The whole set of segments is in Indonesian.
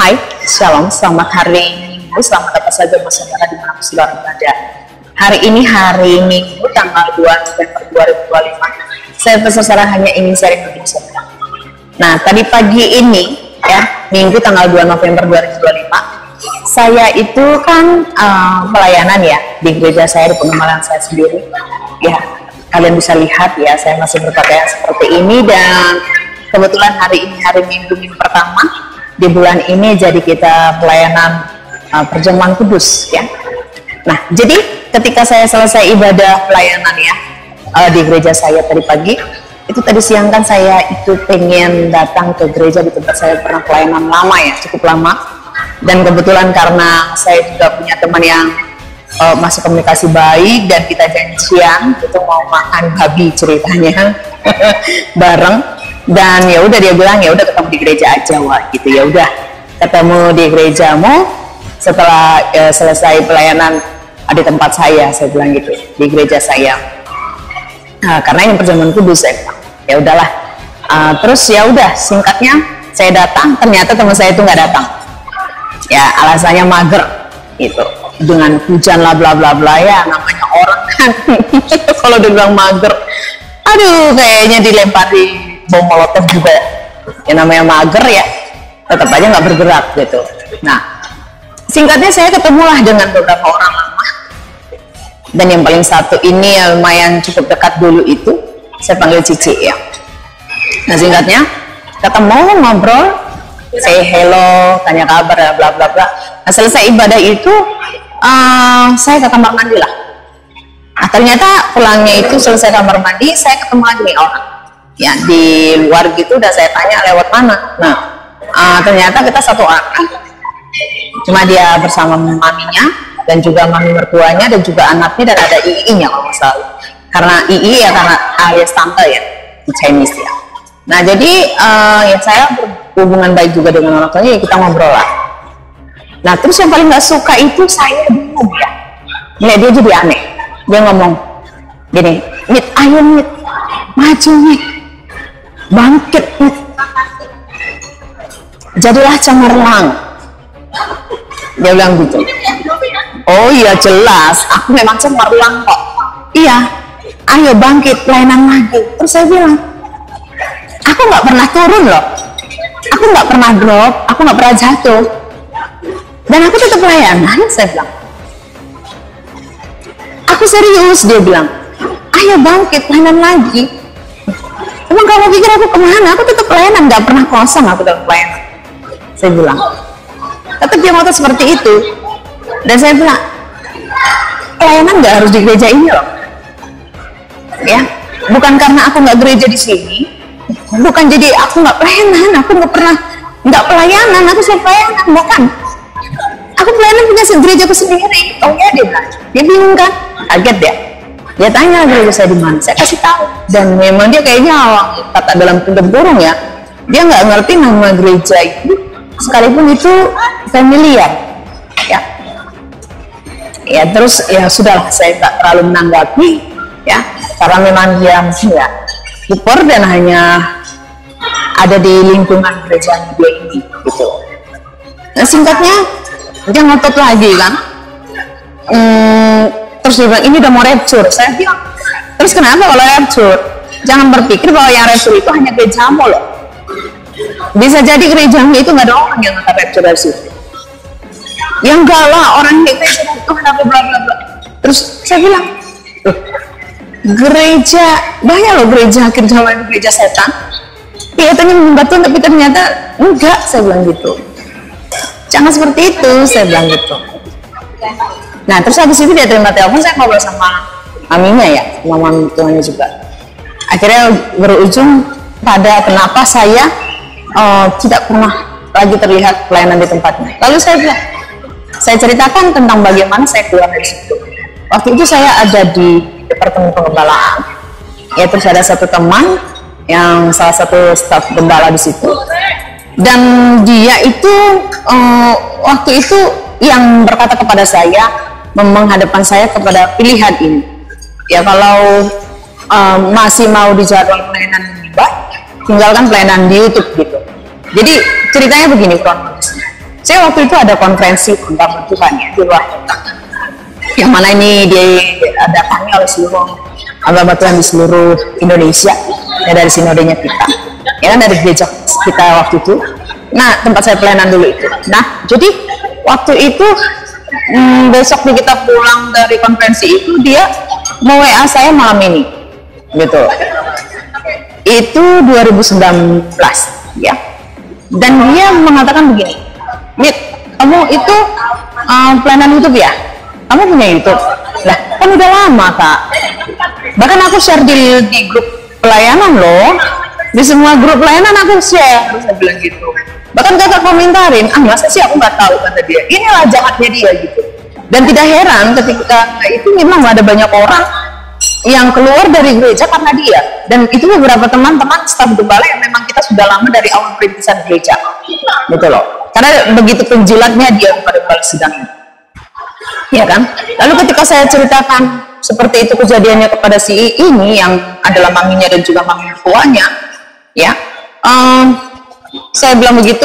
Hai, Shalom, selamat hari Minggu, selamat apa saja saudara di mana saudara berada. Hari ini hari Minggu, tanggal 2 November 2025. Saya saudara hanya ingin sharing dengan saudara. Nah, tadi pagi ini, ya, Minggu tanggal 2 November 2025, saya itu kan pelayanan ya, di gereja saya, di pengembalaan saya sendiri. Ya, kalian bisa lihat ya, saya masih berpakaian seperti ini, dan kebetulan hari ini hari Minggu pertama di bulan ini, jadi kita pelayanan perjamuan kudus ya. Nah, jadi ketika saya selesai ibadah pelayanan ya di gereja saya tadi pagi, itu tadi siang kan saya itu pengen datang ke gereja di tempat saya pernah pelayanan lama ya, cukup lama. Dan kebetulan karena saya juga punya teman yang masih komunikasi baik, dan kita janjian itu mau makan babi ceritanya bareng. Dan ya udah, dia bilang ya udah ketemu di gereja aja, wah gitu. Ya udah ketemu di gerejamu setelah selesai pelayanan di tempat saya bilang gitu, di gereja saya. Nah, karena yang perjamuan kudus, saya bilang ya udahlah. Terus ya udah, singkatnya saya datang, ternyata teman saya itu nggak datang. Ya alasannya mager gitu, dengan hujan lah bla bla bla ya, namanya orang kan. Kalau dibilang mager, aduh kayaknya dilempari bom molotov juga ya, namanya mager ya, tetap aja nggak bergerak gitu. Nah, singkatnya saya ketemulah dengan beberapa orang lama, dan yang paling satu ini ya, lumayan cukup dekat dulu, itu saya panggil Cici ya. Nah, singkatnya ketemu, ngobrol, say hello, tanya kabar, bla bla bla. Nah, selesai ibadah itu saya ke kamar mandi lah. Nah, ternyata pulangnya itu selesai kamar mandi, saya ketemu lagi nih orang ya di luar gitu. Udah saya tanya lewat mana. Nah, ternyata kita satu arah, cuma dia bersama maminya dan juga mami mertuanya dan juga anaknya, dan ada ii-nya kalau nggak salah. Karena ii ya karena alias tante ya di Chinese ya. Nah, jadi ya saya berhubungan baik juga dengan orang tuanya, ya kita ngobrol lah. Nah, terus yang paling nggak suka itu saya bingung ya, nggak, dia jadi aneh. Dia ngomong gini, Mit, ayo Mit, maju Mit, bangkit Mit, jadilah cemerlang. Dia bilang gitu. Oh iya jelas, aku memang cemerlang kok. Iya, ayo bangkit, pelayanan lagi. Terus saya bilang, aku nggak pernah turun loh, aku nggak pernah drop, aku nggak pernah jatuh, dan aku tetap pelayanan. Saya bilang, aku serius. Dia bilang, ayo bangkit, pelayanan lagi. Emang kamu pikir aku kemana? Aku tetap pelayanan, nggak pernah kosong, aku tetap pelayanan. Saya bilang, tetap dia ngotot seperti itu. Dan saya bilang, pelayanan nggak harus di gereja ini loh, ya. Bukan karena aku nggak gereja di sini, bukan jadi aku nggak pelayanan, aku nggak pelayanan, aku selalu pelayanan, bukan. Aku pelayanan punya gerejaku sendiri. Oh ya, dia bingung kan, kaget ya. Dia tanya gereja saya di mana, saya kasih tahu. Dan memang dia kayaknya kata dalam tutup burung ya, dia nggak ngerti nama gereja itu, sekalipun itu familiar ya. Ya terus ya sudahlah, saya tak terlalu menanggapi ya, karena memang dia ya super dan hanya ada di lingkungan gereja dia ini gitu. Nah, singkatnya dia ngotot lagi kan. Terus dia bilang, ini udah mau rapture. Saya bilang, terus kenapa kalau rapture? Jangan berpikir bahwa yang rapture itu hanya gerejamu loh. Bisa jadi gerejamu itu nggak ada orang yang akan rapture dari situ. Yang enggak lah, orang yang gereja itu kenapa bla bla bla. Terus saya bilang, gereja, banyak loh gereja akhir zaman, gereja setan. Kelihatannya menyembah Tuhan, tapi ternyata enggak. Saya bilang gitu. Jangan seperti itu, saya bilang gitu. Nah, terus habis itu dia terima telepon, saya ngobrol sama maminya ya, sama mami tuanya juga. Akhirnya berujung pada kenapa saya tidak pernah lagi terlihat pelayanan di tempatnya. Lalu saya bilang, saya ceritakan tentang bagaimana saya keluar dari situ. Waktu itu saya ada di departemen pengembalaan. Ya, terus ada satu teman yang salah satu staf gembala di situ. Dan dia itu waktu itu yang berkata kepada saya, menghadapkan saya kepada pilihan ini. Ya, kalau masih mau dijadwal pelayanan lebih baik, tinggalkan pelayanan di YouTube gitu. Jadi ceritanya begini kronologisnya. Saya waktu itu ada konferensi tentang Tuhan ya di luar kota, yang mana ini diadakannya oleh seluruh hamba Tuhan di seluruh Indonesia, ya dari sinodenya kita, ya kan, dari gereja kita waktu itu. Nah, tempat saya pelayanan dulu itu. Nah, jadi waktu itu besoknya kita pulang dari konferensi itu, dia mau WA saya malam ini, gitu. Itu 2019, ya. Dan dia mengatakan begini, Mit, kamu itu pelayanan YouTube ya? Kamu punya YouTube? Lah, kan udah lama, Kak. Bahkan aku share di grup pelayanan loh. Di semua grup pelayanan aku share, terus saya bilang gitu. Bahkan kakak komentarin, masa sih aku nggak tahu, kata dia. Inilah jahatnya dia gitu. Dan tidak heran ketika itu memang ada banyak orang yang keluar dari gereja karena dia. Dan itu beberapa teman-teman staf gembala yang memang kita sudah lama dari awal perintisan gereja, gitu loh. Karena begitu penjilatnya dia pada kepala sidang, ya kan. Lalu ketika saya ceritakan seperti itu kejadiannya kepada si ini yang adalah maminya dan juga mami tuanya, ya, saya bilang begitu,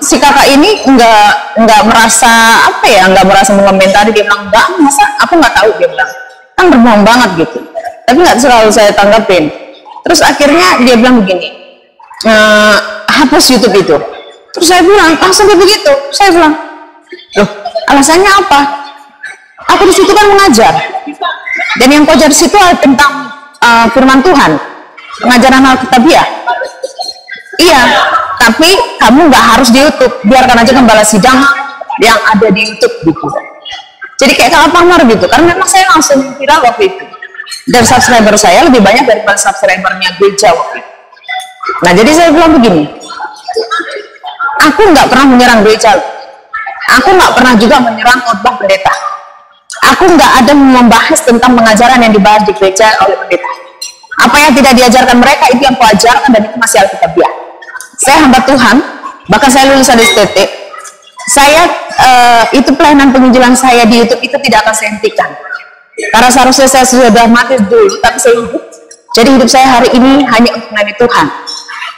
si kakak ini nggak merasa apa ya, nggak merasa mengomentari. Dia bilang, enggak, masa aku nggak tahu, dia bilang, kan berbohong banget gitu. Tapi nggak selalu saya tanggapin. Terus akhirnya dia bilang begini, hapus YouTube itu. Terus saya bilang, sampai begitu? Saya bilang, loh, alasannya apa? Aku di situ kan mengajar, dan yang kau ajar di situ tentang firman Tuhan, pengajaran Alkitabiah. Iya, tapi kamu nggak harus di YouTube, biarkan aja gembala sidang yang ada di YouTube gitu. Jadi kayak kalah pamor gitu, karena memang saya langsung viral waktu itu. Dan subscriber saya lebih banyak daripada subscribernya gereja waktu itu. Nah, jadi saya bilang begini, aku nggak pernah menyerang gereja, aku nggak pernah juga menyerang khotbah pendeta. Aku nggak ada membahas tentang pengajaran yang dibahas di gereja oleh pendeta. Apa yang tidak diajarkan mereka itu yang kuajarkan, dan itu masih Alkitabiah. Saya hamba Tuhan, bahkan saya lulusan STT. Saya itu pelayanan penginjilan saya di YouTube itu tidak akan saya hentikan. Karena seharusnya saya sudah mati dulu, tapi saya hidup. Jadi hidup saya hari ini hanya untuk melayani Tuhan.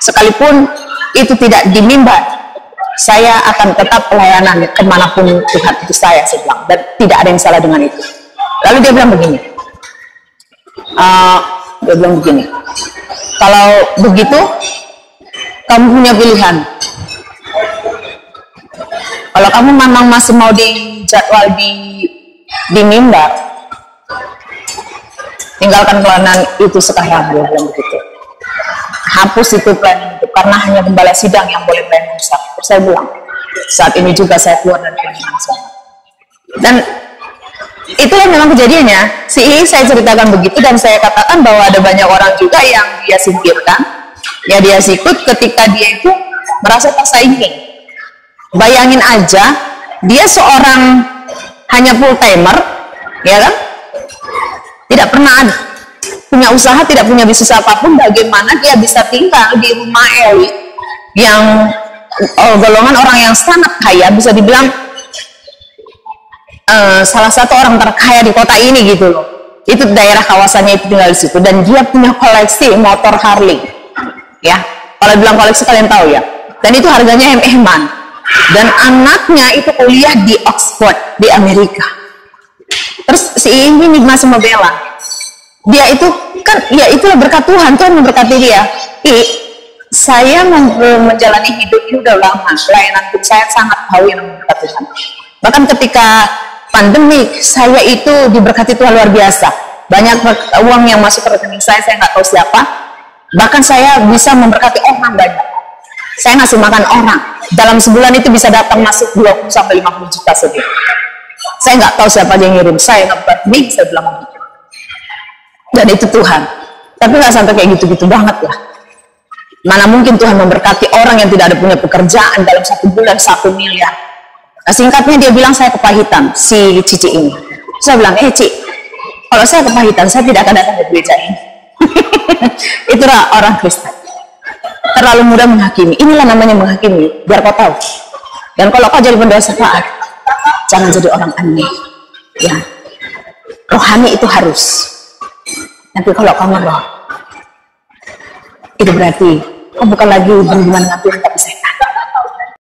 Sekalipun itu tidak di mimbar, saya akan tetap pelayanan kemanapun Tuhan itu saya bilang, dan tidak ada yang salah dengan itu. Lalu dia bilang begini, kalau begitu kamu punya pilihan. Kalau kamu memang masih mau dijadwal di mimbar, tinggalkan pelayanan itu sekarang, dia bilang begitu. Hapus itu pelayanan itu, karena hanya gembala sidang yang boleh pelayanan besar. Saya bilang, saat ini juga saya keluar dari pelayanan saya. Dan itulah memang kejadiannya. Saya ceritakan begitu, dan saya katakan bahwa ada banyak orang juga yang dia singkirkan, ya dia sikut ketika dia itu merasa tersaingi. Bayangin aja, dia seorang hanya full timer, ya kan? Tidak pernah punya usaha, tidak punya bisnis apapun. Bagaimana dia bisa tinggal di rumah elit yang golongan orang yang sangat kaya, bisa dibilang salah satu orang terkaya di kota ini gitu loh. Itu daerah kawasannya itu tinggal di situ, dan dia punya koleksi motor Harley, ya. Kalau bilang koleksi kalian tahu ya. Dan itu harganya em-eman. Dan anaknya itu kuliah di Oxford di Amerika. Terus si ini masih membela. Dia itu kan, ya itulah berkat Tuhan, Tuhan memberkati dia. Saya menjalani hidup ini udah lama, pelayanan pun saya sangat tahu yang berkat Tuhan. Bahkan ketika pandemi, saya itu diberkati Tuhan luar biasa. Banyak uang yang masuk ke rekening saya nggak tahu siapa. Bahkan saya bisa memberkati orang banyak. Saya ngasih makan orang. Dalam sebulan itu bisa datang masuk 20 sampai 50 juta sedih. Saya nggak tahu siapa yang ngirim. Saya nggak berani, saya bilang begitu. Dan itu Tuhan. Tapi nggak sampai kayak gitu-gitu banget lah. Mana mungkin Tuhan memberkati orang yang tidak ada punya pekerjaan dalam 1 bulan 1 miliar. Nah, singkatnya dia bilang saya kepahitan, si Cici ini. Saya bilang, Ci, kalau saya kepahitan, saya tidak akan datang ke gereja ini. Itulah orang Kristen. Terlalu mudah menghakimi. Inilah namanya menghakimi, biar kau tahu. Dan kalau kau jadi pendoa syafaat, jangan jadi orang aneh. Ya, rohani itu harus. Tapi kalau kamu roh, itu berarti kau bukan lagi berhubungan dengan Tuhan, tapi saya.